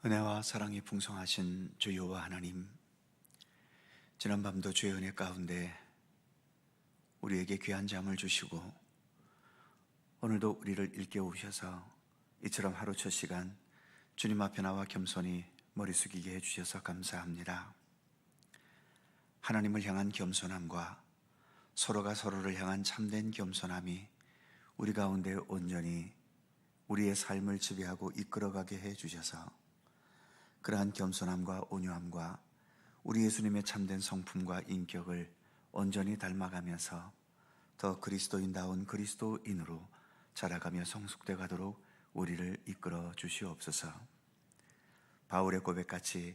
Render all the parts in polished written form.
은혜와 사랑이 풍성하신 주 여호와 하나님, 지난밤도 주의 은혜 가운데 우리에게 귀한 잠을 주시고 오늘도 우리를 일깨우셔서 이처럼 하루 첫 시간 주님 앞에 나와 겸손히 머리 숙이게 해주셔서 감사합니다. 하나님을 향한 겸손함과 서로가 서로를 향한 참된 겸손함이 우리 가운데 온전히 우리의 삶을 지배하고 이끌어가게 해주셔서 그러한 겸손함과 온유함과 우리 예수님의 참된 성품과 인격을 온전히 닮아가면서 더 그리스도인다운 그리스도인으로 자라가며 성숙돼 가도록 우리를 이끌어 주시옵소서. 바울의 고백같이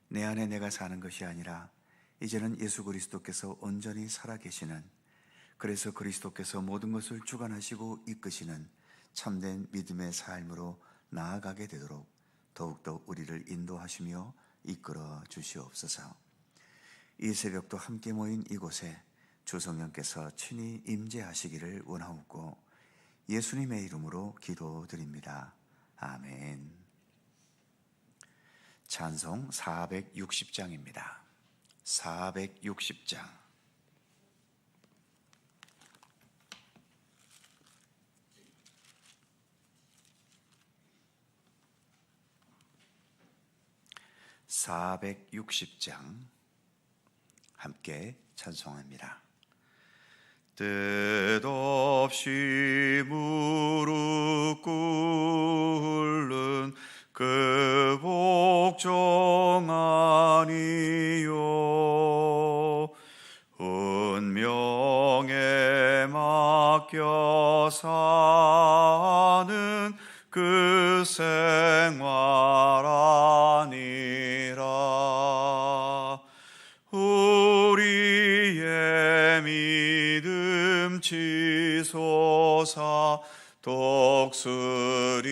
내 안에 내가 사는 것이 아니라 이제는 예수 그리스도께서 온전히 살아계시는, 그래서 그리스도께서 모든 것을 주관하시고 이끄시는 참된 믿음의 삶으로 나아가게 되도록 더욱더 우리를 인도하시며 이끌어 주시옵소서. 이 새벽도 함께 모인 이곳에 주 성령께서 친히 임재하시기를 원하옵고 예수님의 이름으로 기도드립니다. 아멘. 찬송 460장입니다. 460장. 함께 찬송합니다. 뜻없이 무릎 꿇는 그 복종 아니요, 운명에 맡겨 사는 그 생활 아니라. 우리의 믿음 치솟아 독수리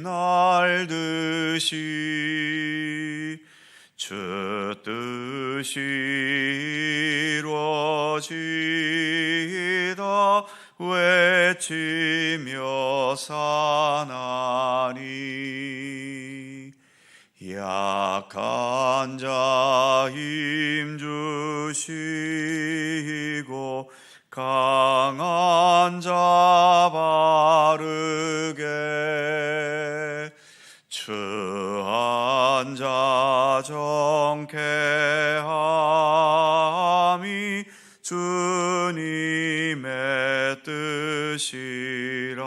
날듯이 주 뜻이 이루어지다 외치며 사나니. 약한 자 힘 주시고 강한 자 바르게 추한 자 정케함이 주님의 뜻이라.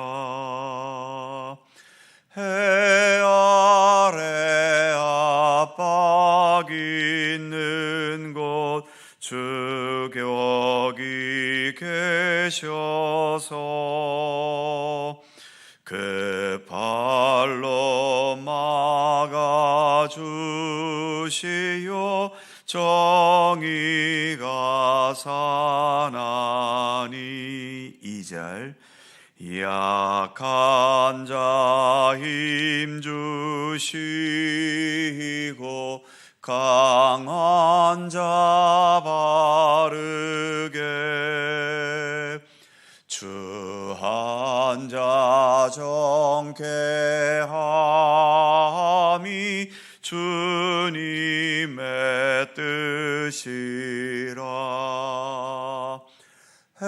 해 아래 압박 있는 곳 주 격이 계셔서 그 발로 막아주시오 정의가 사나니. 2절. 약한 자 힘 주시고 강한 자 바르게 추한 자 정케함이 주님의 뜻이라. 해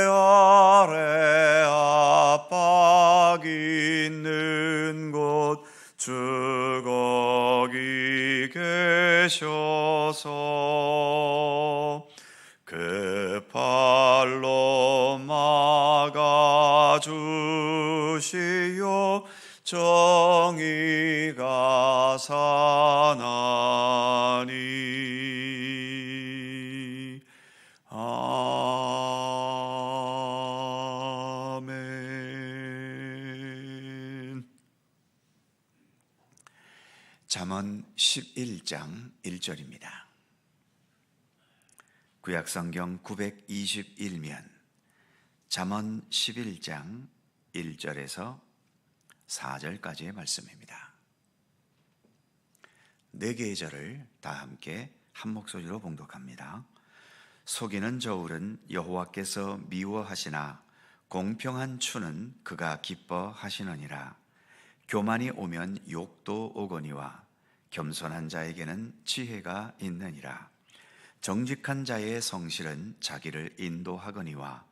아래 압박 있는 곳 주 거기 계셔서 그 팔로 막아주시오 정의가 사나니. 아멘. 잠언 11장 1절입니다. 구약성경 921면 잠언 11장 1절에서 4절까지의 말씀입니다. 네 개의 절을 다 함께 한 목소리로 봉독합니다. 속이는 저울은 여호와께서 미워하시나 공평한 추는 그가 기뻐하시느니라. 교만이 오면 욕도 오거니와 겸손한 자에게는 지혜가 있느니라. 정직한 자의 성실은 자기를 인도하거니와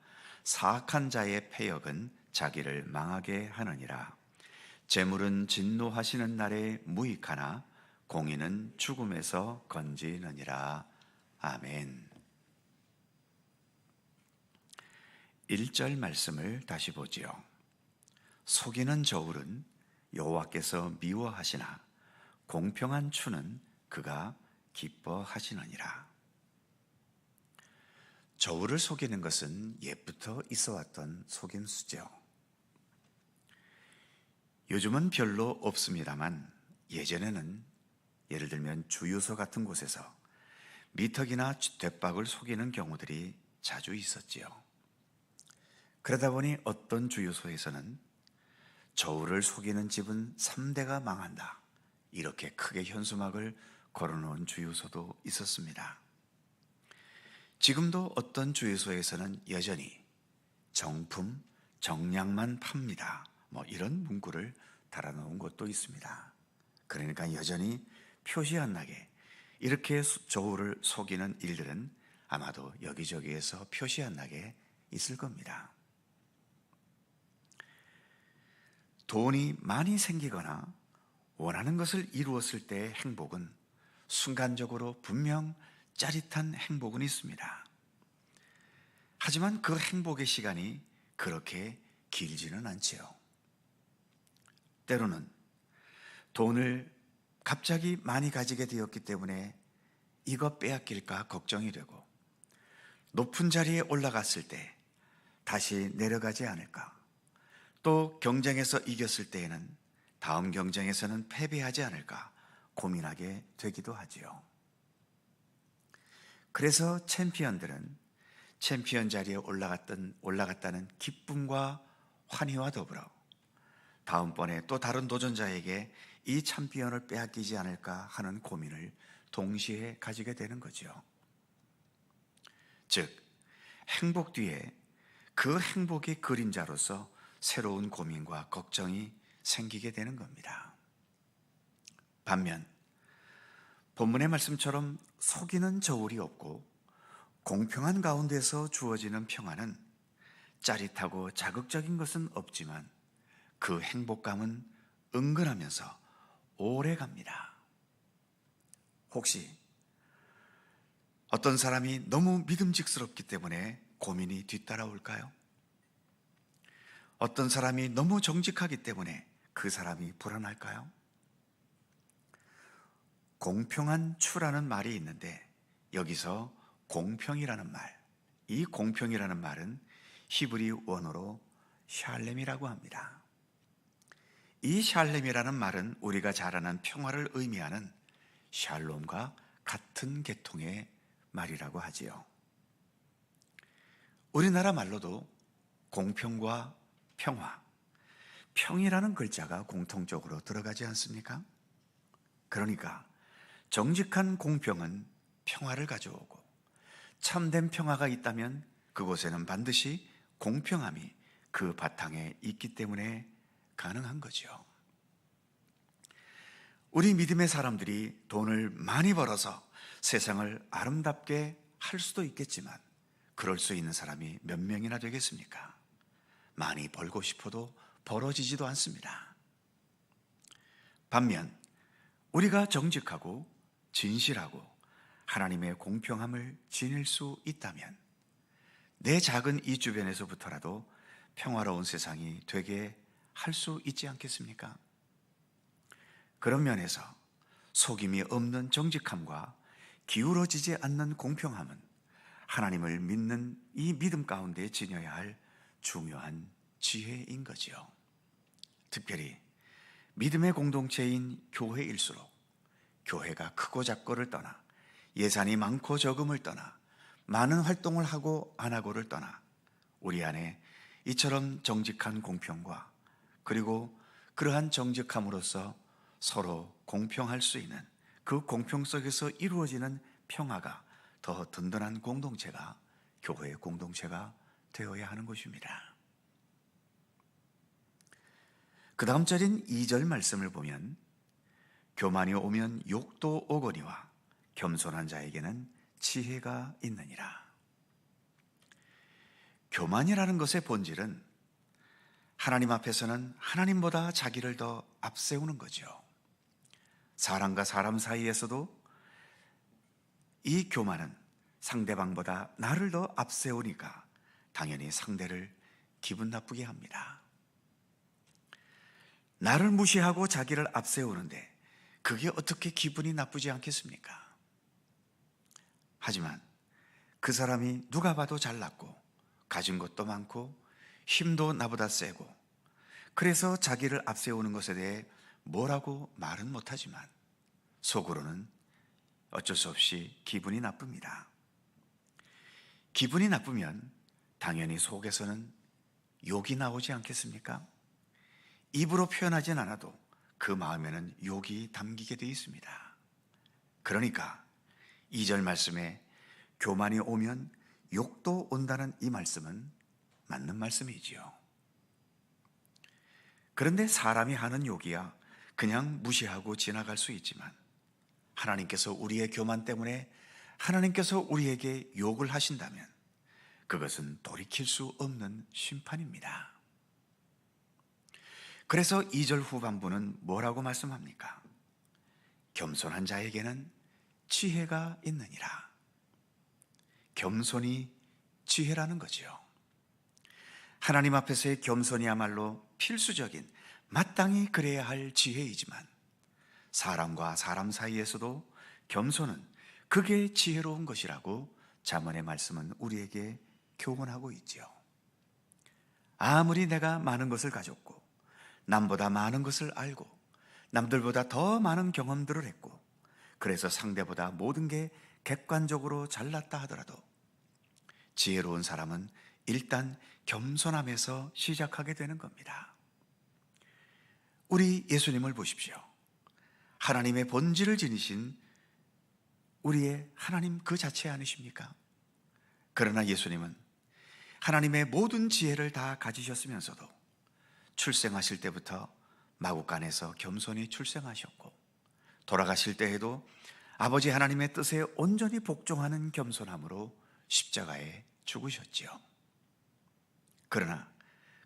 사악한 자의 패역은 자기를 망하게 하느니라. 재물은 진노하시는 날에 무익하나 공의는 죽음에서 건지느니라. 아멘. 1절 말씀을 다시 보지요. 속이는 저울은 여호와께서 미워하시나 공평한 추는 그가 기뻐하시느니라. 저울을 속이는 것은 옛부터 있어왔던 속임수죠. 요즘은 별로 없습니다만 예전에는 예를 들면 주유소 같은 곳에서 미터기나 돛박을 속이는 경우들이 자주 있었지요. 그러다 보니 어떤 주유소에서는 저울을 속이는 집은 3대가 망한다, 이렇게 크게 현수막을 걸어놓은 주유소도 있었습니다. 지금도 어떤 주유소에서는 여전히 정품, 정량만 팝니다, 이런 문구를 달아놓은 곳도 있습니다. 그러니까 여전히 표시 안 나게 이렇게 저울을 속이는 일들은 아마도 여기저기에서 표시 안 나게 있을 겁니다. 돈이 많이 생기거나 원하는 것을 이루었을 때의 행복은 순간적으로 분명 짜릿한 행복은 있습니다. 하지만 그 행복의 시간이 그렇게 길지는 않지요. 때로는 돈을 갑자기 많이 가지게 되었기 때문에 이거 빼앗길까 걱정이 되고, 높은 자리에 올라갔을 때 다시 내려가지 않을까, 또 경쟁에서 이겼을 때에는 다음 경쟁에서는 패배하지 않을까 고민하게 되기도 하지요. 그래서 챔피언들은 챔피언 자리에 올라갔다는 기쁨과 환희와 더불어 다음번에 또 다른 도전자에게 이 챔피언을 빼앗기지 않을까 하는 고민을 동시에 가지게 되는 거죠. 즉, 행복 뒤에 그 행복의 그림자로서 새로운 고민과 걱정이 생기게 되는 겁니다. 반면 본문의 말씀처럼 속이는 저울이 없고 공평한 가운데서 주어지는 평안은 짜릿하고 자극적인 것은 없지만 그 행복감은 은근하면서 오래 갑니다. 혹시 어떤 사람이 너무 믿음직스럽기 때문에 고민이 뒤따라올까요? 어떤 사람이 너무 정직하기 때문에 그 사람이 불안할까요? 공평한 추라는 말이 있는데 여기서 공평이라는 말, 이 공평이라는 말은 히브리 원어로 샬렘이라고 합니다. 이 샬렘이라는 말은 우리가 잘 아는 평화를 의미하는 샬롬과 같은 계통의 말이라고 하지요. 우리나라 말로도 공평과 평화, 평이라는 글자가 공통적으로 들어가지 않습니까? 그러니까 정직한 공평은 평화를 가져오고, 참된 평화가 있다면 그곳에는 반드시 공평함이 그 바탕에 있기 때문에 가능한 거죠. 우리 믿음의 사람들이 돈을 많이 벌어서 세상을 아름답게 할 수도 있겠지만 그럴 수 있는 사람이 몇 명이나 되겠습니까? 많이 벌고 싶어도 벌어지지도 않습니다. 반면 우리가 정직하고 진실하고 하나님의 공평함을 지닐 수 있다면 내 작은 이 주변에서부터라도 평화로운 세상이 되게 할 수 있지 않겠습니까? 그런 면에서 속임이 없는 정직함과 기울어지지 않는 공평함은 하나님을 믿는 이 믿음 가운데 지녀야 할 중요한 지혜인 거지요. 특별히 믿음의 공동체인 교회일수록 교회가 크고 작고를 떠나, 예산이 많고 적음을 떠나, 많은 활동을 하고 안 하고를 떠나 우리 안에 이처럼 정직한 공평과 그리고 그러한 정직함으로써 서로 공평할 수 있는 그 공평 속에서 이루어지는 평화가 더 든든한 공동체가, 교회의 공동체가 되어야 하는 것입니다. 그 다음 절인 2절 말씀을 보면 교만이 오면 욕도 오거니와 겸손한 자에게는 지혜가 있느니라. 교만이라는 것의 본질은 하나님 앞에서는 하나님보다 자기를 더 앞세우는 거죠. 사람과 사람 사이에서도 이 교만은 상대방보다 나를 더 앞세우니까 당연히 상대를 기분 나쁘게 합니다. 나를 무시하고 자기를 앞세우는데 그게 어떻게 기분이 나쁘지 않겠습니까? 하지만 그 사람이 누가 봐도 잘났고 가진 것도 많고 힘도 나보다 세고 그래서 자기를 앞세우는 것에 대해 뭐라고 말은 못하지만 속으로는 어쩔 수 없이 기분이 나쁩니다. 기분이 나쁘면 당연히 속에서는 욕이 나오지 않겠습니까? 입으로 표현하진 않아도 그 마음에는 욕이 담기게 되어 있습니다. 그러니까 2절 말씀에 교만이 오면 욕도 온다는 이 말씀은 맞는 말씀이지요. 그런데 사람이 하는 욕이야 그냥 무시하고 지나갈 수 있지만 하나님께서 우리의 교만 때문에 하나님께서 우리에게 욕을 하신다면 그것은 돌이킬 수 없는 심판입니다. 그래서 2절 후반부는 뭐라고 말씀합니까? 겸손한 자에게는 지혜가 있느니라. 겸손이 지혜라는 거죠. 하나님 앞에서의 겸손이야말로 필수적인 마땅히 그래야 할 지혜이지만 사람과 사람 사이에서도 겸손은 그게 지혜로운 것이라고 잠언의 말씀은 우리에게 교훈하고 있지요. 아무리 내가 많은 것을 가졌고 남보다 많은 것을 알고 남들보다 더 많은 경험들을 했고 그래서 상대보다 모든 게 객관적으로 잘났다 하더라도 지혜로운 사람은 일단 겸손함에서 시작하게 되는 겁니다. 우리 예수님을 보십시오. 하나님의 본질을 지니신 우리의 하나님 그 자체 아니십니까? 그러나 예수님은 하나님의 모든 지혜를 다 가지셨으면서도 출생하실 때부터 마구간에서 겸손히 출생하셨고 돌아가실 때에도 아버지 하나님의 뜻에 온전히 복종하는 겸손함으로 십자가에 죽으셨지요. 그러나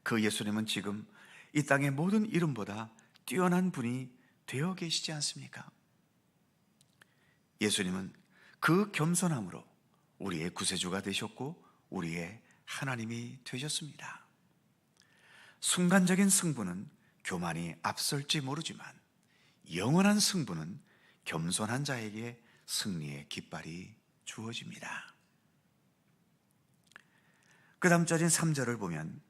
그 예수님은 지금 이 땅의 모든 이름보다 뛰어난 분이 되어 계시지 않습니까? 예수님은 그 겸손함으로 우리의 구세주가 되셨고 우리의 하나님이 되셨습니다. 순간적인 승부는 교만이 앞설지 모르지만 영원한 승부는 겸손한 자에게 승리의 깃발이 주어집니다. 그 다음 절인 3절을 보면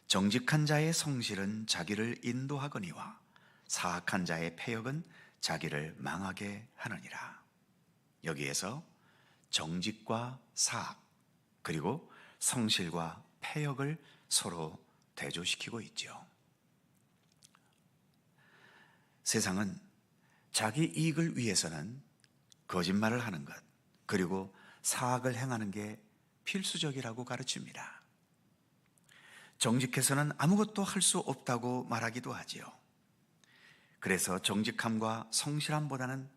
정직한 자의 성실은 자기를 인도하거니와 사악한 자의 패역은 자기를 망하게 하느니라. 여기에서 정직과 사악 그리고 성실과 패역을 서로 대조시키고 있죠. 세상은 자기 이익을 위해서는 거짓말을 하는 것 그리고 사악을 행하는 게 필수적이라고 가르칩니다. 정직해서는 아무것도 할 수 없다고 말하기도 하지요. 그래서 정직함과 성실함보다는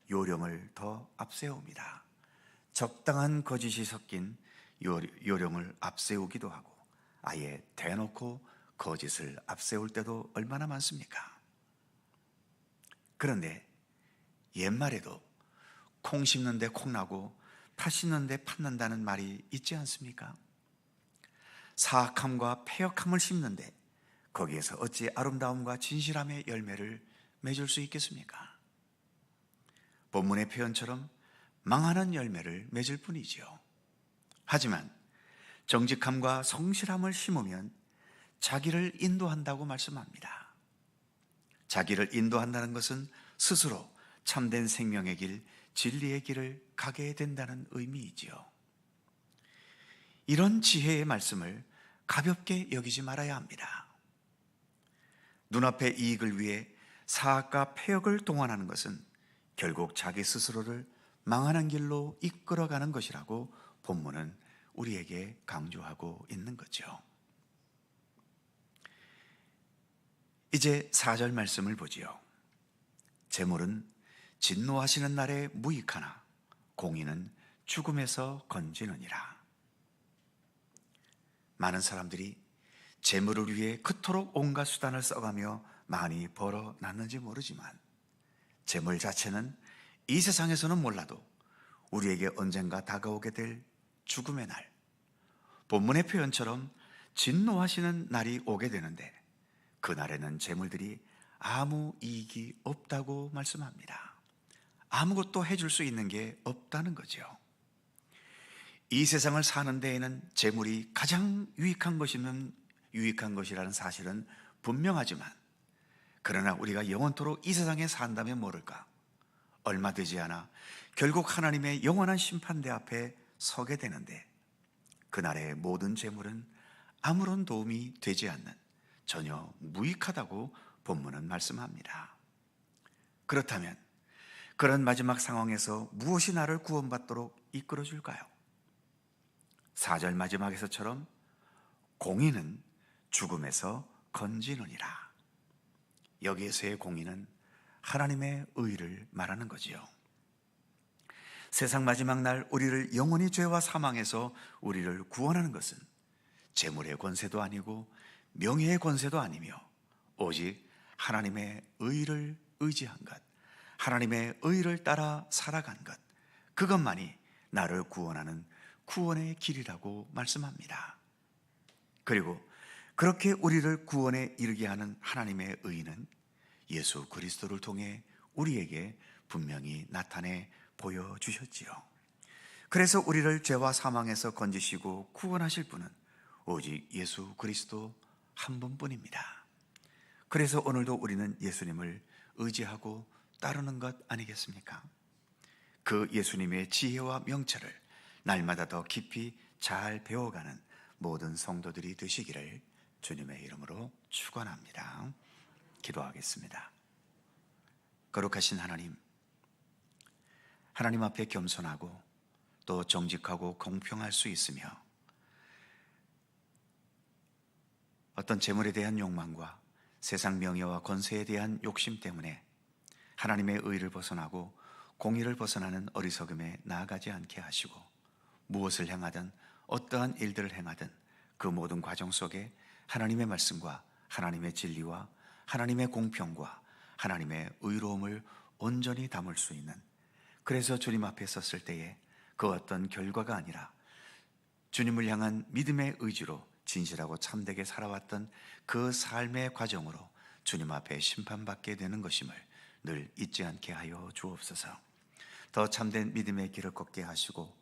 요령을 더 앞세웁니다. 적당한 거짓이 섞인 요령을 앞세우기도 하고 아예 대놓고 거짓을 앞세울 때도 얼마나 많습니까? 그런데 옛말에도 콩 심는데 콩 나고 팥 심는데 팥 난다는 말이 있지 않습니까? 사악함과 패역함을 심는데 거기에서 어찌 아름다움과 진실함의 열매를 맺을 수 있겠습니까? 본문의 표현처럼 망하는 열매를 맺을 뿐이지요. 하지만 정직함과 성실함을 심으면 자기를 인도한다고 말씀합니다. 자기를 인도한다는 것은 스스로 참된 생명의 길, 진리의 길을 가게 된다는 의미이지요. 이런 지혜의 말씀을 가볍게 여기지 말아야 합니다. 눈앞의 이익을 위해 사악과 패역을 동원하는 것은 결국 자기 스스로를 망하는 길로 이끌어가는 것이라고 본문은 우리에게 강조하고 있는 거죠. 이제 4절 말씀을 보지요. 재물은 진노하시는 날에 무익하나 공의는 죽음에서 건지느니라. 많은 사람들이 재물을 위해 그토록 온갖 수단을 써가며 많이 벌어놨는지 모르지만 재물 자체는 이 세상에서는 몰라도 우리에게 언젠가 다가오게 될 죽음의 날, 본문의 표현처럼 진노하시는 날이 오게 되는데 그날에는 재물들이 아무 이익이 없다고 말씀합니다. 아무것도 해줄 수 있는 게 없다는 거죠. 이 세상을 사는 데에는 재물이 가장 유익한 것이라는 사실은 분명하지만, 그러나 우리가 영원토록 이 세상에 산다면 모를까, 얼마 되지 않아 결국 하나님의 영원한 심판대 앞에 서게 되는데 그날의 모든 재물은 아무런 도움이 되지 않는 전혀 무익하다고 본문은 말씀합니다. 그렇다면 그런 마지막 상황에서 무엇이 나를 구원받도록 이끌어줄까요? 4절 마지막에서처럼 공의는 죽음에서 건지느니라. 여기에서의 공의는 하나님의 의를 말하는 거지요. 세상 마지막 날 우리를 영원히 죄와 사망에서 우리를 구원하는 것은 재물의 권세도 아니고 명예의 권세도 아니며 오직 하나님의 의를 의지한 것, 하나님의 의를 따라 살아간 것, 그것만이 나를 구원하는 구원의 길이라고 말씀합니다. 그리고 그렇게 우리를 구원에 이르게 하는 하나님의 의는 예수 그리스도를 통해 우리에게 분명히 나타내 보여주셨지요. 그래서 우리를 죄와 사망에서 건지시고 구원하실 분은 오직 예수 그리스도 한 분뿐입니다. 그래서 오늘도 우리는 예수님을 의지하고 따르는 것 아니겠습니까? 그 예수님의 지혜와 명철을 날마다 더 깊이 잘 배워가는 모든 성도들이 되시기를 주님의 이름으로 축원합니다. 기도하겠습니다. 거룩하신 하나님 앞에 겸손하고 또 정직하고 공평할 수 있으며 어떤 재물에 대한 욕망과 세상 명예와 권세에 대한 욕심 때문에 하나님의 의를 벗어나고 공의를 벗어나는 어리석음에 나아가지 않게 하시고, 무엇을 행하든 어떠한 일들을 행하든 그 모든 과정 속에 하나님의 말씀과 하나님의 진리와 하나님의 공평과 하나님의 의로움을 온전히 담을 수 있는, 그래서 주님 앞에 섰을 때에 그 어떤 결과가 아니라 주님을 향한 믿음의 의지로 진실하고 참되게 살아왔던 그 삶의 과정으로 주님 앞에 심판받게 되는 것임을 늘 잊지 않게 하여 주옵소서. 더 참된 믿음의 길을 걷게 하시고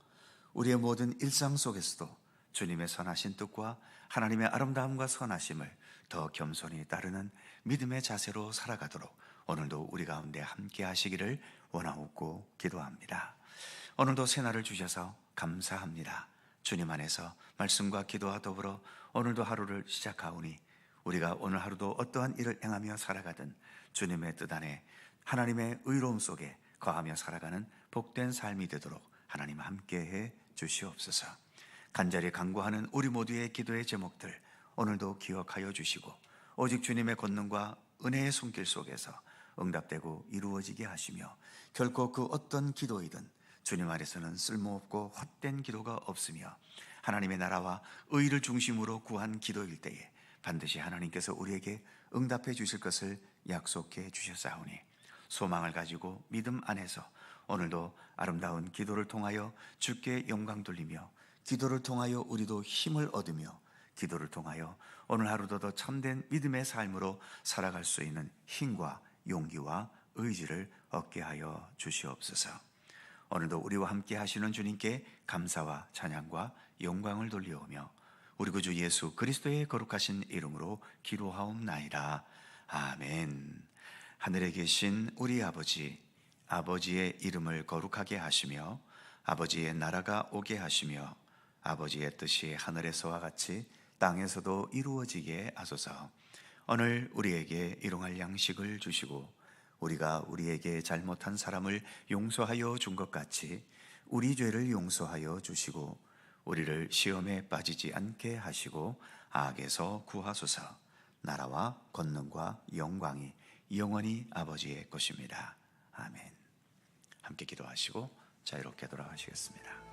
우리의 모든 일상 속에서도 주님의 선하신 뜻과 하나님의 아름다움과 선하심을 더 겸손히 따르는 믿음의 자세로 살아가도록 오늘도 우리 가운데 함께 하시기를 원하옵고 기도합니다. 오늘도 새날을 주셔서 감사합니다. 주님 안에서 말씀과 기도와 더불어 오늘도 하루를 시작하오니 우리가 오늘 하루도 어떠한 일을 행하며 살아가든 주님의 뜻 안에 하나님의 의로움 속에 거하며 살아가는 복된 삶이 되도록 하나님 함께해 주시옵소서. 간절히 간구하는 우리 모두의 기도의 제목들 오늘도 기억하여 주시고 오직 주님의 권능과 은혜의 손길 속에서 응답되고 이루어지게 하시며 결코 그 어떤 기도이든 주님 아래서는 쓸모없고 헛된 기도가 없으며 하나님의 나라와 의를 중심으로 구한 기도일 때에 반드시 하나님께서 우리에게 응답해 주실 것을 약속해 주셨사오니 소망을 가지고 믿음 안에서 오늘도 아름다운 기도를 통하여 주께 영광 돌리며 기도를 통하여 우리도 힘을 얻으며 기도를 통하여 오늘 하루도 더 참된 믿음의 삶으로 살아갈 수 있는 힘과 용기와 의지를 얻게 하여 주시옵소서. 오늘도 우리와 함께 하시는 주님께 감사와 찬양과 영광을 돌려오며 우리 구주 예수 그리스도의 거룩하신 이름으로 기도하옵나이다. 아멘. 하늘에 계신 우리 아버지, 아버지의 이름을 거룩하게 하시며 아버지의 나라가 오게 하시며 아버지의 뜻이 하늘에서와 같이 땅에서도 이루어지게 하소서. 오늘 우리에게 일용할 양식을 주시고 우리가 우리에게 잘못한 사람을 용서하여 준 것 같이 우리 죄를 용서하여 주시고 우리를 시험에 빠지지 않게 하시고 악에서 구하소서. 나라와 권능과 영광이 영원히 아버지의 것입니다. 아멘. 함께 기도하시고 자유롭게 돌아가시겠습니다.